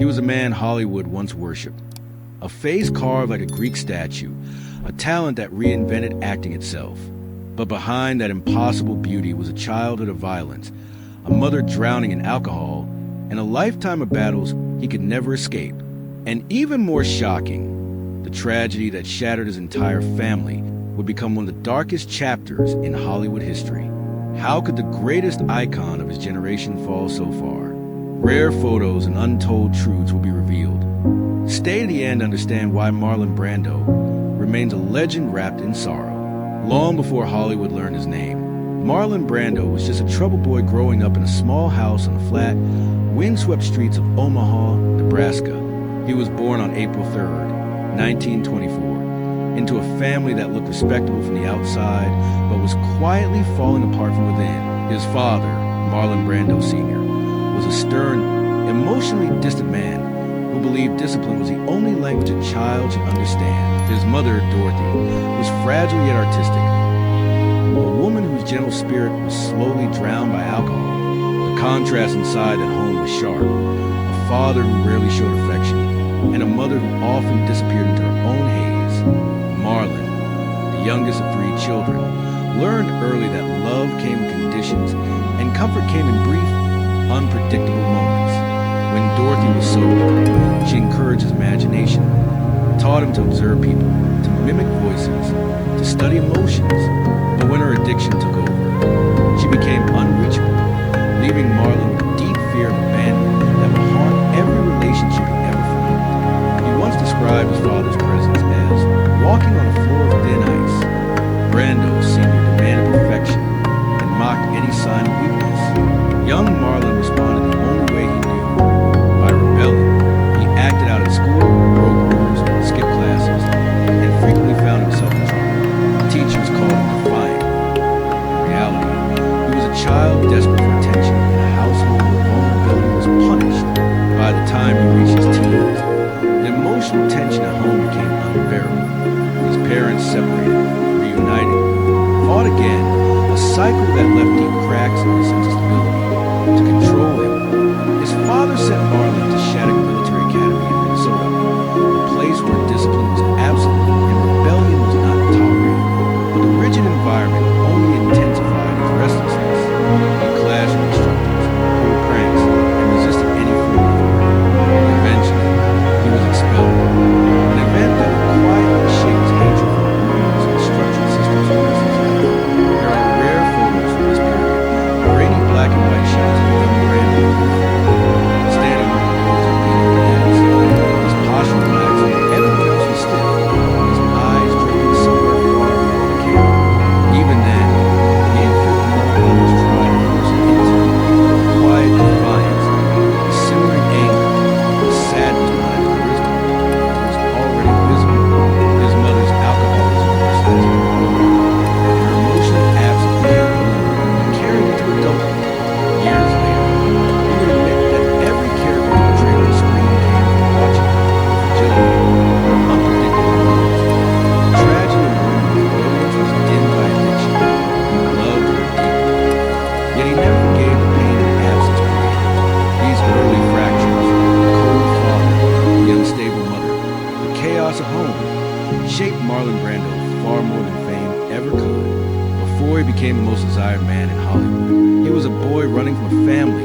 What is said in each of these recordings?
He was a man Hollywood once worshipped. A face carved like a Greek statue, a talent that reinvented acting itself. But behind that impossible beauty was a childhood of violence, a mother drowning in alcohol, and a lifetime of battles he could never escape. And even more shocking, the tragedy that shattered his entire family would become one of the darkest chapters in Hollywood history. How could the greatest icon of his generation fall so far? Rare photos and untold truths will be revealed. Stay to the end to understand why Marlon Brando remains a legend wrapped in sorrow. Long before Hollywood learned his name, Marlon Brando was just a troubled boy growing up in a small house on the flat, windswept streets of Omaha, Nebraska. He was born on April 3rd, 1924, into a family that looked respectable from the outside, but was quietly falling apart from within. His father, Marlon Brando Sr., was a stern, emotionally distant man who believed discipline was the only language a child should understand. His mother, Dorothy, was fragile yet artistic, a woman whose gentle spirit was slowly drowned by alcohol. The contrast inside that home was sharp. A father who rarely showed affection, and a mother who often disappeared into her own haze. Marlon, the youngest of 3 children, learned early that love came in conditions and comfort came in brief, unpredictable moments. When Dorothy was sober, she encouraged his imagination, taught him to observe people, to mimic voices, to study emotions. But when her addiction took over, she became unreachable, leaving Marlon with deep fear of abandonment that would haunt every relationship he ever formed. He once described his father's presence as walking on a floor of thin ice. Brando Sr. demanded perfection and mocked any sign of weakness. Young Marlon responded the only way he knew, by rebelling. He acted out at school, broke rules, skipped classes, and frequently found himself in trouble. Teachers called him defiant. In reality, he was a child desperate for attention in a household where vulnerability was punished. By the time he reached his teens, the emotional tension at home became unbearable. His parents separated, reunited, fought again, a cycle that left deep cracks in his sense of stability. To control him, his father sent Marlon to Shattuck Military Academy in Minnesota, a place where discipline was absolute and rebellion was not tolerated. But the rigid environment only intensified his restlessness. He clashed with instructors, pulled pranks, and resisted any form of order. Eventually, he was expelled, an event that would quietly shape his hatred for rules and structured systems for the rest of his life. There are rare photos from this period, grainy black and white shots of young Brando standing on the walls of beating cadets. His posture relaxed and everyone else was stiff, his eyes drifting somewhere far beyond the camera. Even then, he inflicted all others tried to force him into the quiet defiance, the simmering anger, the sadness behind his charisma was already visible. His mother's alcoholism worsened as he grew older. Her emotional absence became and carried into adulthood. Years later, he would admit that every character portrayed on the screen came from watching her fragility, her unpredictable moods. The tragedy of woman with brilliance was dimmed by addiction. He loved her deeply, yet he never forgave the pain the absence created. These early fractures, the cold father, the unstable mother, the chaos at home, shaped Marlon Brando far more than fame ever could. Before he became the most desired man in Hollywood, he was a boy running from a family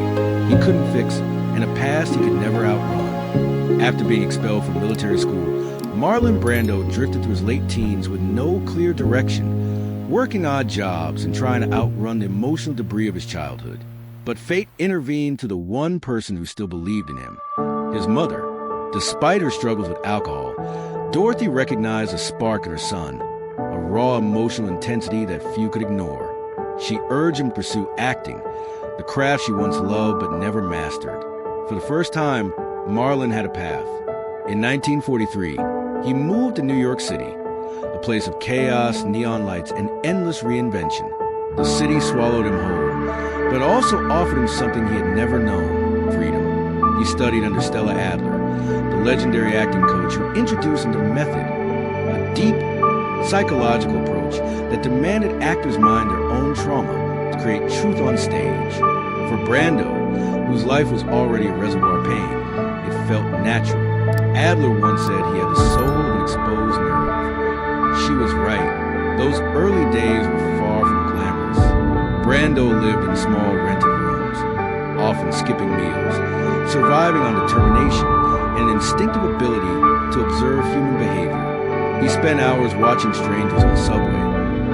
he couldn't fix and a past he could never outrun. After being expelled from military school, Marlon Brando drifted through his late teens with no clear direction, working odd jobs and trying to outrun the emotional debris of his childhood. But fate intervened to the one person who still believed in him, his mother. Despite her struggles with alcohol, Dorothy recognized a spark in her son, a raw emotional intensity that few could ignore. She urged him to pursue acting, the craft she once loved but never mastered. For the first time, Marlon had a path. In 1943, he moved to New York City, a place of chaos, neon lights, and endless reinvention. The city swallowed him whole, but also offered him something he had never known: freedom. He studied under Stella Adler, the legendary acting coach who introduced him to method, a deep, psychological approach that demanded actors mind their own trauma to create truth on stage. For Brando, whose life was already a reservoir of pain, it felt natural. Adler once said he had the soul of an exposed nerve. She was right. Those early days were far from glamorous. Brando lived in small rented rooms, often skipping meals, surviving on determination and an instinctive ability to observe human behavior. He spent hours watching strangers on the subway,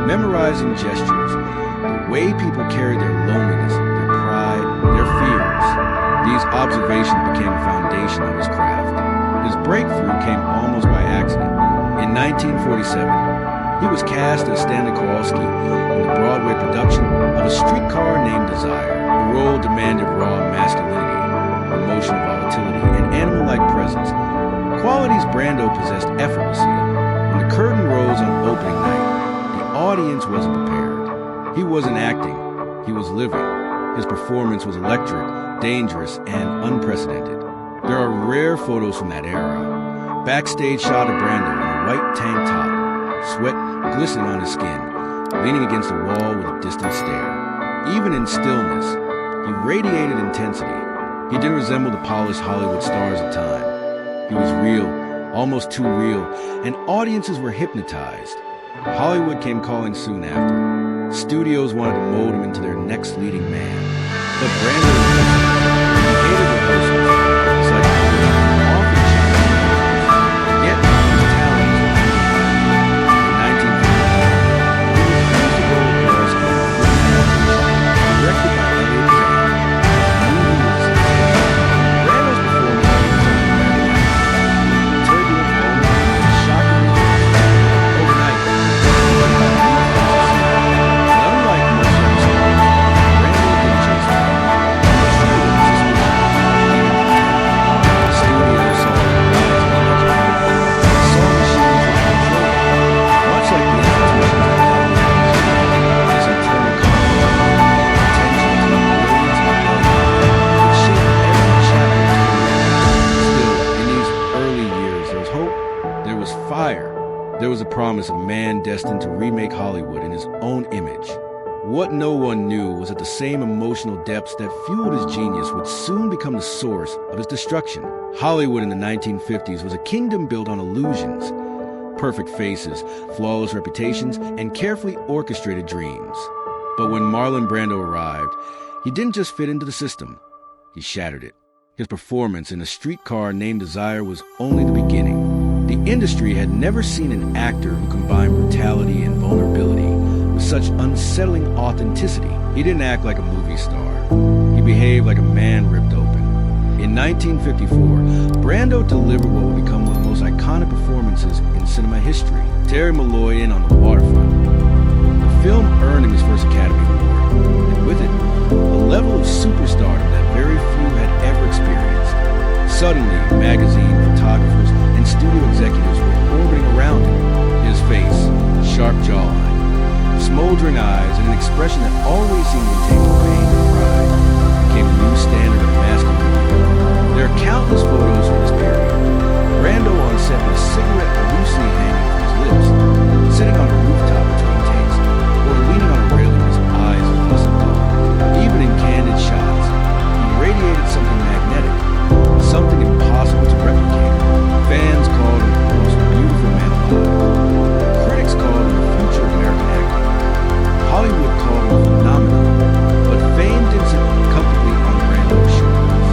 memorizing gestures, the way people carried their loneliness, their pride, their fears. These observations became the foundation of his craft. His breakthrough came almost by accident. In 1947, he was cast as Stanley Kowalski in the Broadway production of A Streetcar Named Desire. The role demanded raw masculinity, emotional volatility, and animal-like presence, qualities Brando possessed effortlessly. When the curtain rose on opening night, the audience wasn't prepared. He wasn't acting, he was living. His performance was electric, dangerous, and unprecedented. There are rare photos from that era. Backstage shot of Brando in a white tank top, sweat glistening on his skin, leaning against the wall with a distant stare. Even in stillness, he radiated intensity. He didn't resemble the polished Hollywood stars of time. He was real, almost too real, and audiences were hypnotized. Hollywood came calling soon after. Studios wanted to mold him into their next leading man. But Brando he hated rehearsals. It's like often changed. Yet his talent was undeniable. In 1950, he was used to go across directed by Elliot Zane. The movie was Brando's performance was turbulent moments and shocking overnight. But unlike most of his stories, Brando didn't chase the studio saw the rise of legend. They saw machines that control it, much like the institutions of television. This internal conflict, tensions, and brilliance and rebellion would shape every chapter of his career. Still, in these early years, there was hope, there was fire, there was a promise of a man destined to remake Hollywood in his own image. What no one knew was that the same emotional depths that fueled his genius would soon become the source of his destruction. Hollywood in the 1950s was a kingdom built on illusions, perfect faces, flawless reputations, and carefully orchestrated dreams. But when Marlon Brando arrived, he didn't just fit into the system, he shattered it. His performance in A Streetcar Named Desire was only the beginning. The industry had never seen an actor who combined brutality and vulnerability with such unsettling authenticity. He didn't act like a movie star. He behaved like a man ripped open. In 1954, Brando delivered what would become one of the most iconic performances in cinema history, Terry Malloy in On the Waterfront. The film earned him his first Academy Award, and with it, a level of superstardom that very few had ever experienced. Suddenly, magazine photographers and studio executives were orbiting around him. His face, sharp jawline, smoldering eyes, and an expression that always seemed to take pain and pride became a new standard of masculinity. There are countless photos from this period. Brando on set with a cigarette loosely hanging from his lips, sitting on a rooftop between takes, or leaning on a railing, his eyes glistened. Even in candid shots, he radiated something magnetic, something impossible to replicate. Fans called him the most beautiful man alive. Critics called him the future of American acting. Hollywood called him a phenomenon, but fame didn't sit comfortably on Brando's shoulders.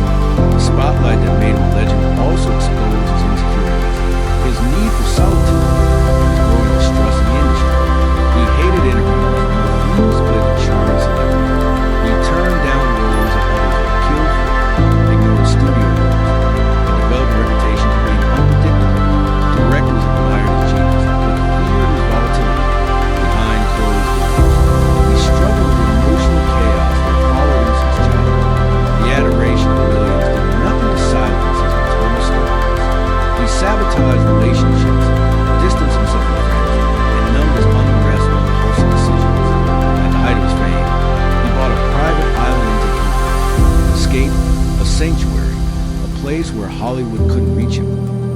The spotlight that made him a legend also exposed his insecurities, his need for solitude, and his growing distrust in the industry. He hated interviews, refused to play the charming celebrity. He turned down roles that others would kill for, ignored studio roles, and developed a reputation for being unpredictable. Directors admired his genius, but feared his volatility behind closed doors. He struggled with the emotional chaos that followed him since childhood. The adoration of millions did nothing to silence his internal storms. He sabotaged relationships, distanced himself from friends, and numbed his unrest with impulsive decisions. At the height of his fame, he bought a private island in Tahiti, an escape, a sanctuary, a place where Hollywood couldn't reach him.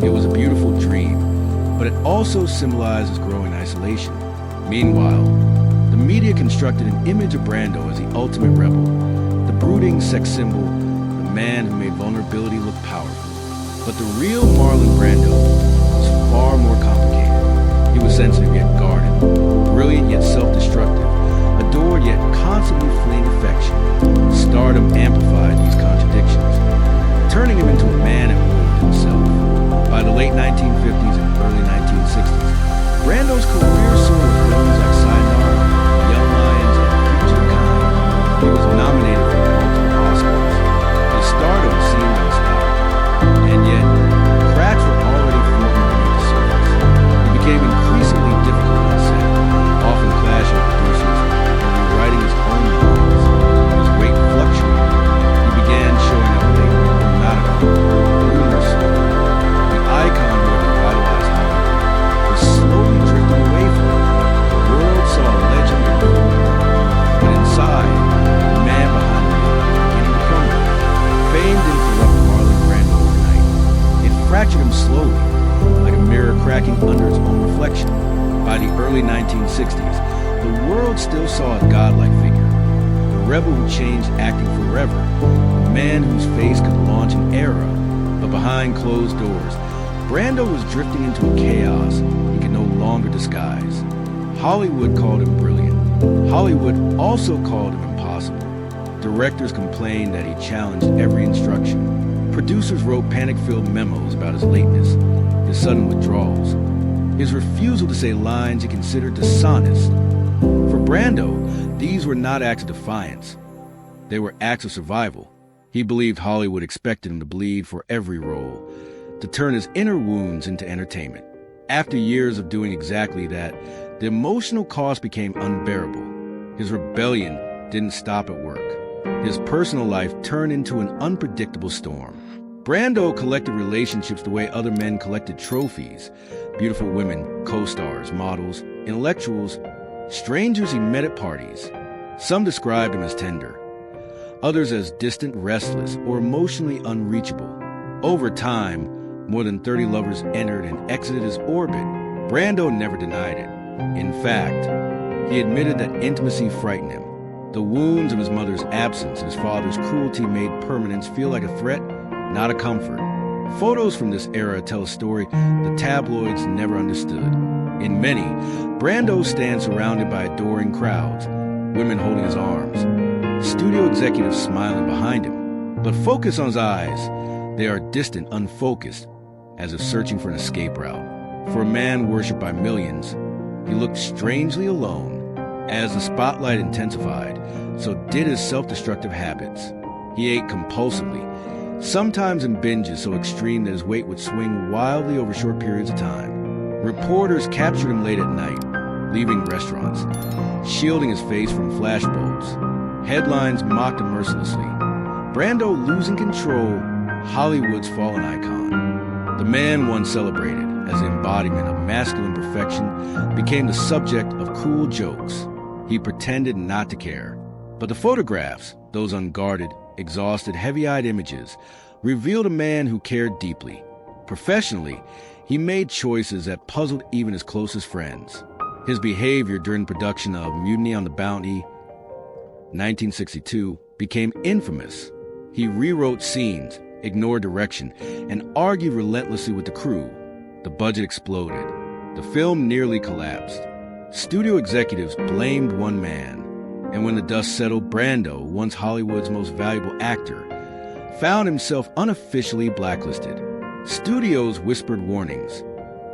It was a beautiful dream, but it also symbolized his growing isolation. Meanwhile, the media constructed an image of Brando as the ultimate rebel, the brooding sex symbol, the man who made vulnerability look powerful. But the real Marlon Brando was far more complicated. He was sensitive yet guarded, brilliant yet self-destructive, adored yet constantly fleeing affection. Stardom amplified these contradictions, turning him into a man at war with himself. By the late 1950s and early 1960s, Brando's career soared with films like Sayonara, Young Lions, and Creature of the Kind. He was nominated for multiple Oscars. His stardom seemed unstoppable, and yet cracks were already forming beneath the surface. He became increasingly difficult on set, often clashing with producers and rewriting his own movies. His weight fluctuated. He began showing up late, or not at all. Rumors swirled. The icon who had revitalized Hollywood was slowly drifting away from it. The world saw a legend unfold, but inside, the man behind the veil was beginning to crumble. Fame didn't corrupt Marlon Brando overnight. It fractured him slowly, like a mirror cracking under its own reflection. By the early 1960s, the world still saw a godlike figure, the rebel who changed acting forever, the man whose face could launch an era. But behind closed doors, Brando was drifting into a chaos he could no longer disguise. Hollywood called him brilliant. Hollywood also called him impossible. Directors complained that he challenged every instruction. Producers wrote panic-filled memos about his lateness, his sudden withdrawals, his refusal to say lines he considered dishonest. For Brando, these were not acts of defiance. They were acts of survival. He believed Hollywood expected him to bleed for every role, to turn his inner wounds into entertainment. After years of doing exactly that, the emotional cost became unbearable. His rebellion didn't stop at work. His personal life turned into an unpredictable storm. Brando collected relationships the way other men collected trophies. Beautiful women, co-stars, models, intellectuals, strangers he met at parties. Some described him as tender, others as distant, restless, or emotionally unreachable. Over time, more than 30 lovers entered and exited his orbit. Brando never denied it. In fact, he admitted that intimacy frightened him. The wounds of his mother's absence and his father's cruelty made permanence feel like a threat, not a comfort. Photos from this era tell a story the tabloids never understood. In many, Brando stands surrounded by adoring crowds, women holding his arms, studio executives smiling behind him. But focus on his eyes. They are distant, unfocused, as if searching for an escape route. For a man worshipped by millions, he looked strangely alone. As the spotlight intensified, so did his self-destructive habits. He ate compulsively, sometimes in binges so extreme that his weight would swing wildly over short periods of time. Reporters captured him late at night, leaving restaurants, shielding his face from flashbulbs. Headlines mocked him mercilessly. Brando losing control, Hollywood's fallen icon. The man once celebrated as the embodiment of masculine perfection became the subject of cruel jokes. He pretended not to care. But the photographs, those unguarded, exhausted, heavy-eyed images, revealed a man who cared deeply. Professionally, he made choices that puzzled even his closest friends. His behavior during production of Mutiny on the Bounty, 1962, became infamous. He rewrote scenes, ignored direction, and argued relentlessly with the crew. The budget exploded. The film nearly collapsed. Studio executives blamed one man. And when the dust settled, Brando, once Hollywood's most valuable actor, found himself unofficially blacklisted. Studios whispered warnings.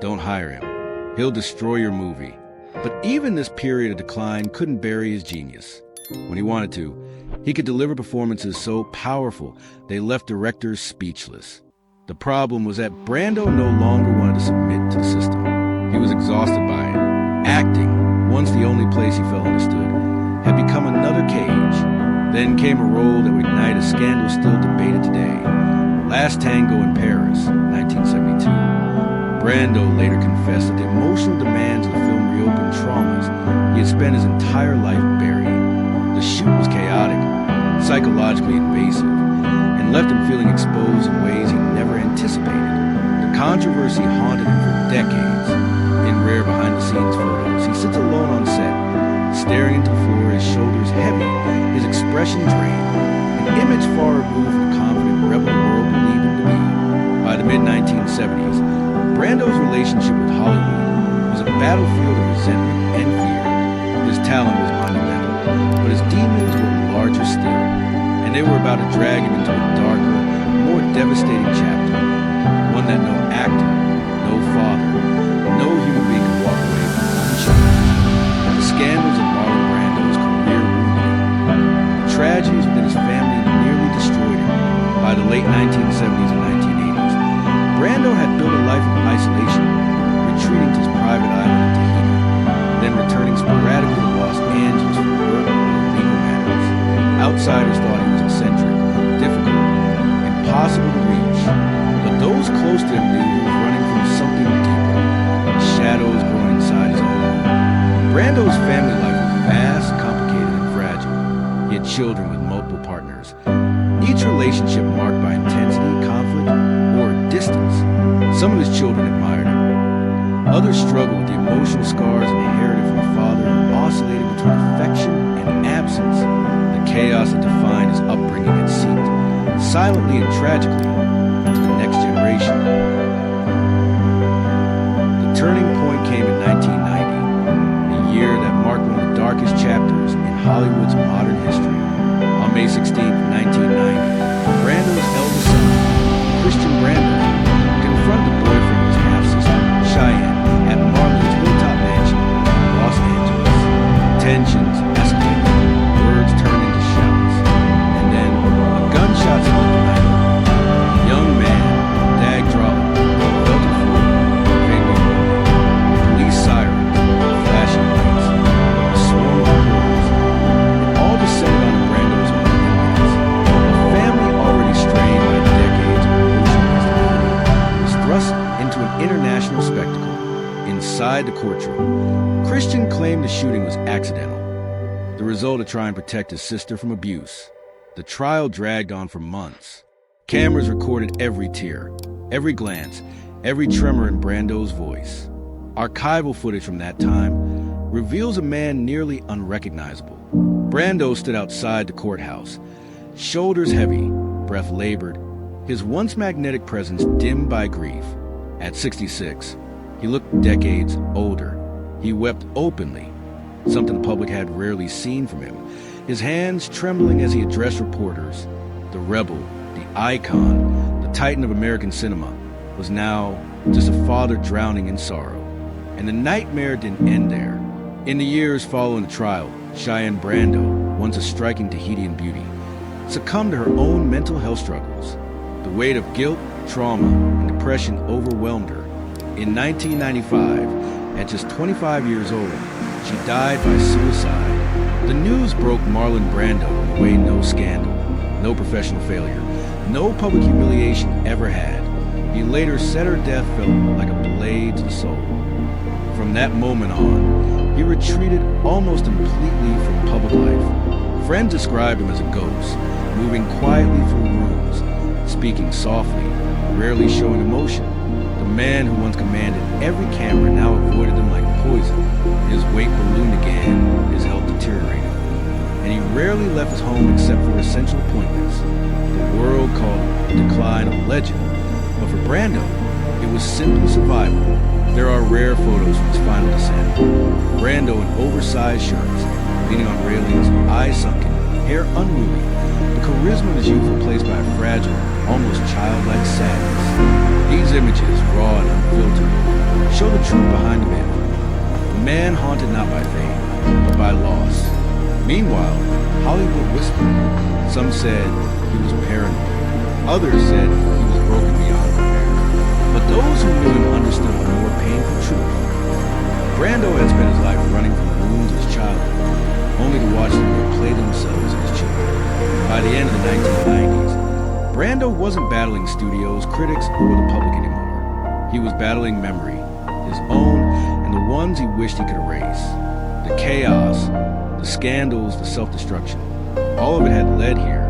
Don't hire him. He'll destroy your movie. But even this period of decline couldn't bury his genius. When he wanted to, he could deliver performances so powerful they left directors speechless. The problem was that Brando no longer wanted to submit to the system. He was exhausted by it. Acting, once the only place he felt understood, had become another cage. Then came a role that would ignite a scandal still debated today. Last Tango in Paris, 1972. Brando later confessed that the emotional demands of the film reopened traumas he had spent his entire life burying. The shoot was chaotic, psychologically invasive, and left him feeling exposed in ways he never anticipated. The controversy haunted him for decades. In rare behind-the-scenes photos, he sits alone on set, staring into the floor, his shoulders heavy, his expression drained, an image far removed from the confident rebel the world believed him to be. By the mid-1970s, Brando's relationship with Hollywood was a battlefield of resentment and fear. His talent was monumental, but his demons were larger still, and they were about to drag him into a darker, more devastating chapter, one that no actor, no father, no human being could walk away from unchanged. The scandals of Marlon Brando's career wounded him. The tragedies within his family nearly destroyed him. By the late 1970s and 1980s, Brando had built a life of isolation, retreating to his private island in Tahiti, then returning sporadically to Los Angeles for work or legal matters. Outsiders thought he was eccentric, difficult, impossible to reach, but those close to him knew he was running from something deeper, the shadows growing inside his own home. Brando's family life was vast, complicated, and fragile. He had children with multiple partners, each relationship marked by intensity, conflict, or distance. Some of his children admired him. Others struggled with the emotional scars inherited from a father who oscillated between affection and absence. The chaos that defined his upbringing had seeped, silently and tragically, into the next generation. The turning point came in 1990, a year that marked one of the darkest chapters in Hollywood's modern history. On May 16, 1990, Brando's eldest son, Christian Brando, confronted the boyfriend of his half-sister, Cheyenne, at Marlon's hilltop mansion in Los Angeles. Tensions escalated, words turned into shouts, and then a gunshot split the night over. A young man, Dag Drawley, fell to the floor, fatally wounded. Police sirens, flashing lights, a swarm of reporters, it all descended on Brando's home within minutes. A family already strained by decades of emotional instability was thrust into an international spectacle. Inside the courtroom, Christian claimed the shooting was accidental, the result of trying to protect his sister from abuse. The trial dragged on for months. Cameras recorded every tear, every glance, every tremor in Brando's voice. Archival footage from that time reveals a man nearly unrecognizable. Brando stood outside the courthouse, shoulders heavy, breath labored, his once magnetic presence dimmed by grief. At 66, he looked decades older. He wept openly, something the public had rarely seen from him, his hands trembling as he addressed reporters. The rebel, the icon, the titan of American cinema, was now just a father drowning in sorrow. And the nightmare didn't end there. In the years following the trial, Cheyenne Brando, once a striking Tahitian beauty, succumbed to her own mental health struggles. The weight of guilt, trauma, and depression overwhelmed her. In 1995, at just 25 years old, she died by suicide. The news broke Marlon Brando in a way no scandal, no professional failure, no public humiliation ever had. He later said her death felt like a blade to the soul. From that moment on, he retreated almost completely from public life. Friends described him as a ghost, moving quietly through rooms, speaking softly, rarely showing emotion. The man who once commanded every camera now avoided them like poison. His weight ballooned again, his health deteriorated, and he rarely left his home except for essential appointments. The world called it the decline of a legend, but for Brando, it was simply survival. There are rare photos from his final descent. Brando in oversized shirts, leaning on railings, eyes sunken, hair unruly, the charisma of his youth replaced by a fragile, almost childlike sadness. These images, raw and unfiltered, show the truth behind the myth. A man haunted not by fame, but by loss. Meanwhile, Hollywood whispered. Some said he was paranoid. Others said he was broken beyond repair. But those who knew him understood the more painful truth. Brando had spent his life running from the wounds of his childhood, only to watch them replay themselves in his children. By the end of the 1990s, Brando wasn't battling studios, critics, or the public anymore. He was battling memory, his own and the ones he wished he could erase. The chaos, the scandals, the self-destruction, all of it had led here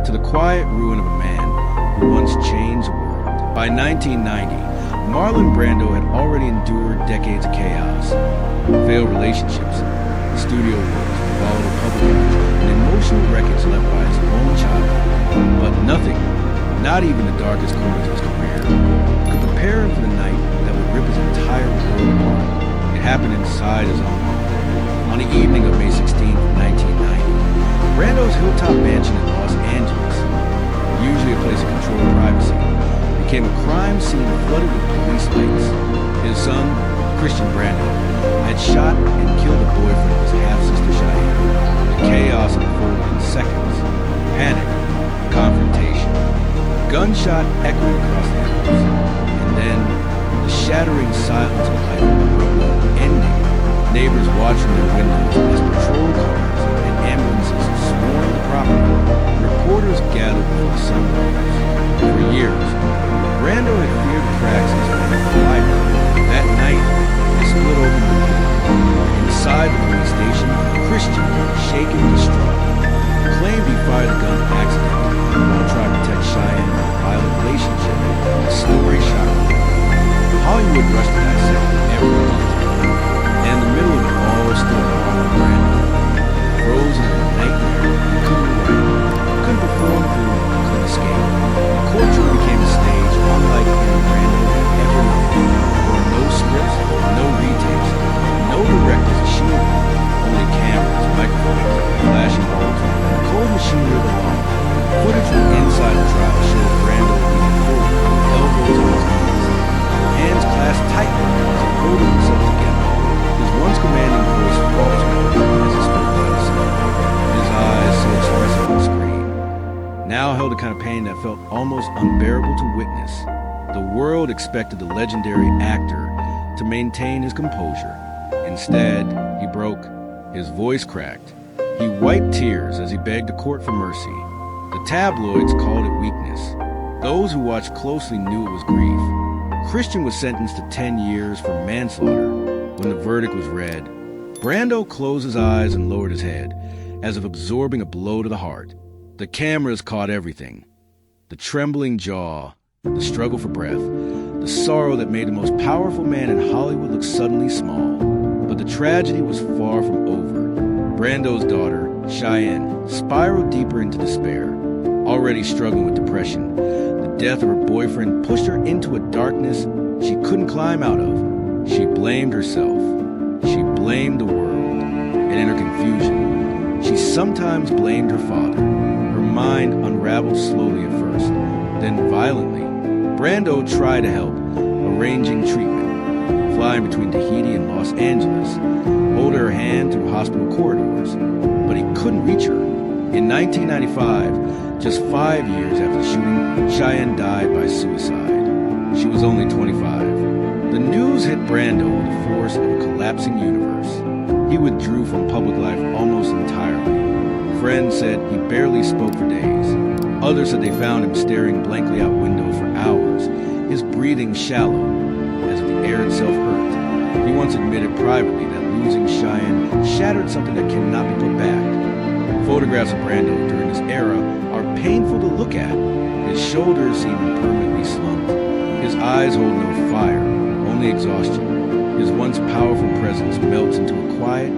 to the quiet ruin of a man who once changed the world. By 1990, Marlon Brando had already endured decades of chaos, failed relationships, studio wars, volatile public image, and emotional wreckage left by his own childhood. But nothing, not even the darkest corners of his career, could prepare him for the night that would rip his entire world apart. It happened inside his own home. On the evening of May 16, 1990, Brando's hilltop mansion in Los Angeles, usually a place of controlled privacy, became a crime scene flooded with police lights. His son, Christian Brando, had shot and killed the boyfriend of his half-sister Cheyenne. The chaos unfolded in seconds. Panic, confrontation, gunshot echoed across the hills, and then the shattering silence of life abruptly ending. Neighbors watched from their windows as patrol cars and ambulances swarmed the property. Reporters gathered before the sun rose. For years, Brando had feared the cracks in his family fiber. That night, they split open the door. Inside the police station, Christian, shaken, distraught, claimed he fired the gun accidentally while trying to protect Cheyenne from a violent relationship. The story shocked me. Hollywood rushed to dissect every detail. And in the middle of it all stood Marlon Brando, frozen in a nightmare. He couldn't write, couldn't perform through, couldn't escape. The courtroom became a stage unlike any Brando had ever known. There were no scripts, no retakes, no directors to shield him. Only cameras, microphones, flashing bulbs, and cold machinery of the law. Footage from inside the trial showed Brando leaning forward, elbows on his knees, hands clasped tightly as he pulled himself together. His once commanding voice faltered as he spoke by himself. His eyes, so expressive on the screen, now held a kind of pain that felt almost unbearable to witness. The world expected the legendary actor to maintain his composure. Instead, he broke. His voice cracked. He wiped tears as he begged the court for mercy. The tabloids called it weakness. Those who watched closely knew it was grief. Christian was sentenced to 10 years for manslaughter. When the verdict was read, Brando closed his eyes and lowered his head, as if absorbing a blow to the heart. The cameras caught everything. The trembling jaw, the struggle for breath, the sorrow that made the most powerful man in Hollywood look suddenly small. But the tragedy was far from over. Brando's daughter, Cheyenne, spiraled deeper into despair. Already struggling with depression, the death of her boyfriend pushed her into a darkness she couldn't climb out of. She blamed herself. She blamed the world. And in her confusion, she sometimes blamed her father. Her mind unraveled slowly at first, then violently. Brando tried to help, arranging treatment, flying between Tahiti and Los Angeles, holding her hand through hospital corridors, but he couldn't reach her. In 1995, just 5 years after the shooting, Cheyenne died by suicide. She was only 25. The news hit Brando with the force of a collapsing universe. He withdrew from public life almost entirely. Friends said he barely spoke for days. Others said they found him staring blankly out windows for hours, his breathing shallow, as if the air itself hurt. He once admitted privately that losing Cheyenne shattered something that cannot be put back. Photographs of Brando during this era are painful to look at. His shoulders seem permanently slumped. His eyes hold no fire, only exhaustion. His once powerful presence melts into a quiet,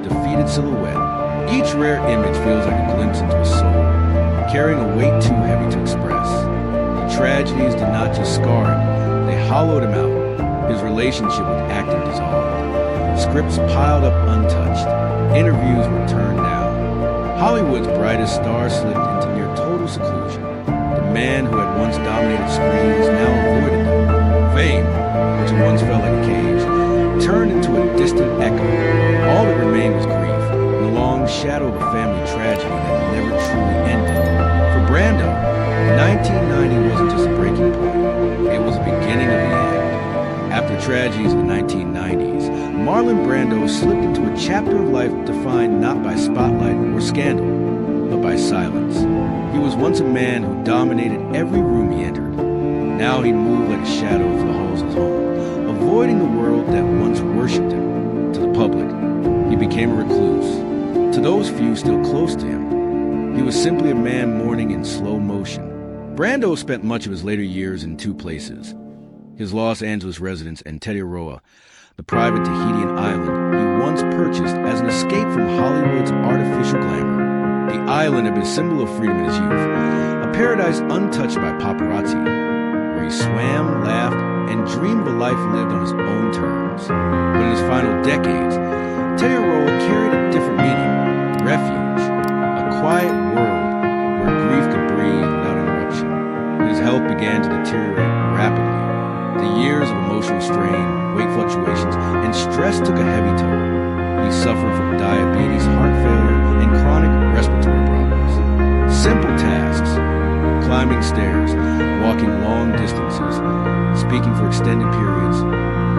defeated silhouette. Each rare image feels like a glimpse into a soul, carrying a weight too heavy to express. The tragedies did not just scar him, they hollowed him out. His relationship with acting dissolved. Scripts piled up untouched. Interviews were turned down. Hollywood's brightest star slipped into near total seclusion. The man who had once dominated screens now avoided them. Fame, which once felt like a cage, turned into a distant echo. All that remained was grief, and the long shadow of a family tragedy that never truly ended. For Brando, 1990 wasn't just a breaking point. It was the beginning of the end. After the tragedies of the 1990s, Marlon Brando slipped into a chapter of life defined not by spotlight or scandal, but by silence. He was once a man who dominated every room he entered. Now he moved like a shadow through the halls of his home, avoiding the world that once worshipped him. To the public, he became a recluse. To those few still close to him, he was simply a man mourning in slow motion. Brando spent much of his later years in two places: his Los Angeles residence and Tetiaroa, the private Tahitian island he once purchased as an escape from Hollywood's artificial glamour. The island had been a symbol of freedom in his youth, a paradise untouched by paparazzi, where where he swam, laughed, and dreamed of a life lived on his own terms. But in his final decades, Teiaroa carried a different meaning: refuge, a quiet world where grief could breathe without interruption. His health began to deteriorate rapidly. The years of emotional strain, weight fluctuations, and stress took a heavy toll. He suffered from diabetes, heart failure, and chronic respiratory problems. Simple tasks, climbing stairs, walking long distances, speaking for extended periods,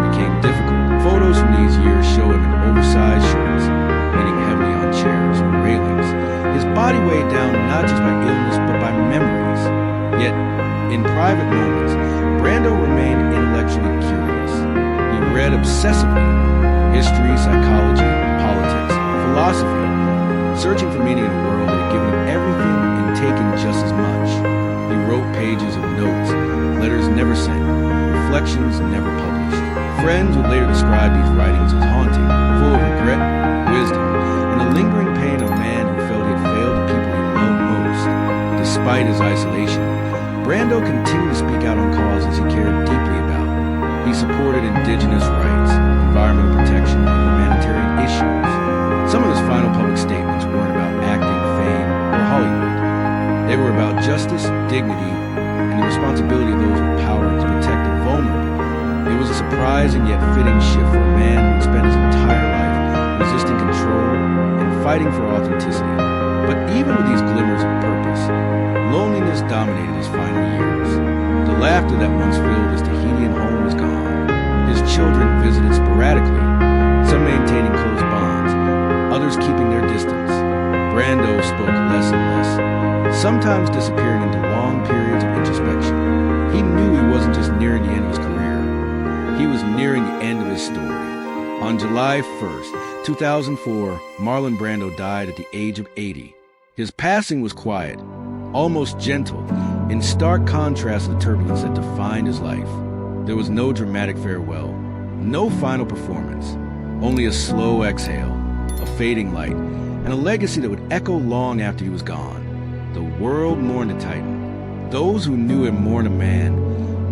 became difficult. Photos from these years show him in oversized shirts, leaning heavily on chairs or railings. His body weighed down not just by illness, but by memories. Yet, in private moments, Brando remained intellectually curious. He read obsessively: history, psychology, politics, philosophy, searching for meaning in a world that had given him everything and taken just as much. He wrote pages of notes, letters never sent, reflections never published. Friends would later describe these writings as haunting, full of regret, wisdom, and the lingering pain of a man who felt he had failed the people he loved most. Despite his isolation, Brando continued to speak out on causes he cared deeply about. He supported indigenous rights, environmental protection, and humanitarian issues. Some of his final public statements weren't about acting, fame, or Hollywood. They were about justice, dignity, and the responsibility of those with power to protect the vulnerable. It was a surprising yet fitting shift for a man who had spent his entire life resisting control and fighting for authenticity. But even with these glimmers of purpose, loneliness dominated his final years. The laughter that once filled his Tahitian home was gone. His children visited sporadically, some maintaining close bonds, others keeping their distance. Brando spoke less and less, sometimes disappearing into long periods of introspection. He knew he wasn't just nearing the end of his career. He was nearing the end of his story. On July 1st, 2004, Marlon Brando died at the age of 80. His passing was quiet, almost gentle, in stark contrast to the turbulence that defined his life. There was no dramatic farewell, no final performance, only a slow exhale, a fading light, and a legacy that would echo long after he was gone. The world mourned a titan. Those who knew him mourned a man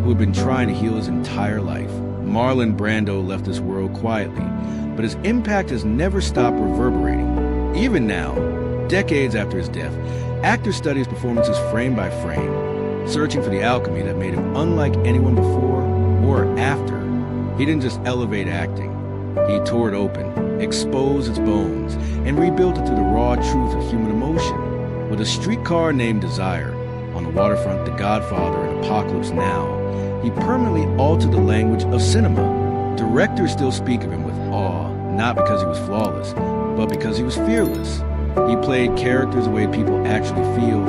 who had been trying to heal his entire life. Marlon Brando left this world quietly, but his impact has never stopped reverberating. Even now, decades after his death, actors study his performances frame by frame, searching for the alchemy that made him unlike anyone before or after. He didn't just elevate acting. He tore it open, exposed its bones, and rebuilt it through the raw truth of human emotion. With A Streetcar Named Desire, On the Waterfront, The Godfather, and Apocalypse Now, he permanently altered the language of cinema. Directors still speak of him with awe, not because he was flawless, but because he was fearless. He played characters the way people actually feel: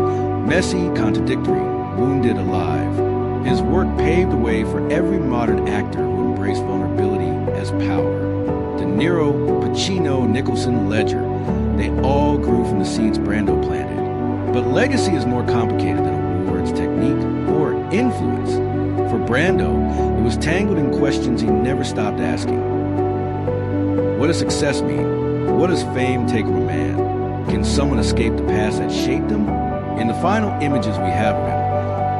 messy, contradictory, wounded, alive. His work paved the way for every modern actor who embraced vulnerability as power. De Niro, Pacino, Nicholson, Ledger, they all grew from the seeds Brando planted. But legacy is more complicated than awards, technique, or influence. For Brando, it was tangled in questions he never stopped asking. What does success mean? What does fame take from a man? Can someone escape the past that shaped them? In the final images we have of him,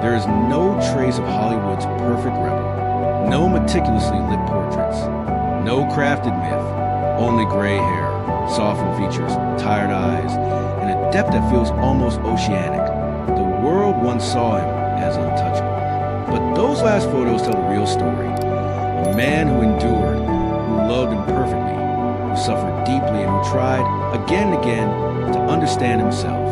there is no trace of Hollywood's perfect rebel, no meticulously lit portraits, no crafted myth, only gray hair, softened features, tired eyes, and a depth that feels almost oceanic. The world once saw him as untouchable. But those last photos tell the real story. A man who endured, who loved imperfectly, who suffered deeply, and who tried again and again to understand himself.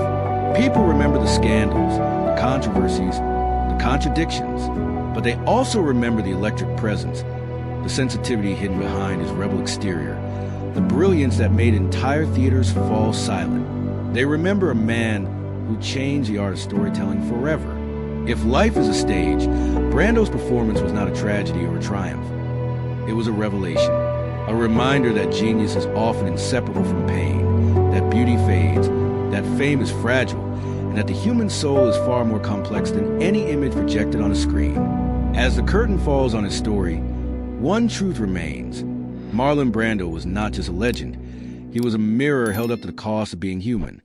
People remember the scandals, the controversies, the contradictions, but they also remember the electric presence, the sensitivity hidden behind his rebel exterior, the brilliance that made entire theaters fall silent. They remember a man who changed the art of storytelling forever. If life is a stage, Brando's performance was not a tragedy or a triumph. It was a revelation, a reminder that genius is often inseparable from pain, that beauty fades, that fame is fragile, and that the human soul is far more complex than any image projected on a screen. As the curtain falls on his story, one truth remains. Marlon Brando was not just a legend. He was a mirror held up to the cost of being human.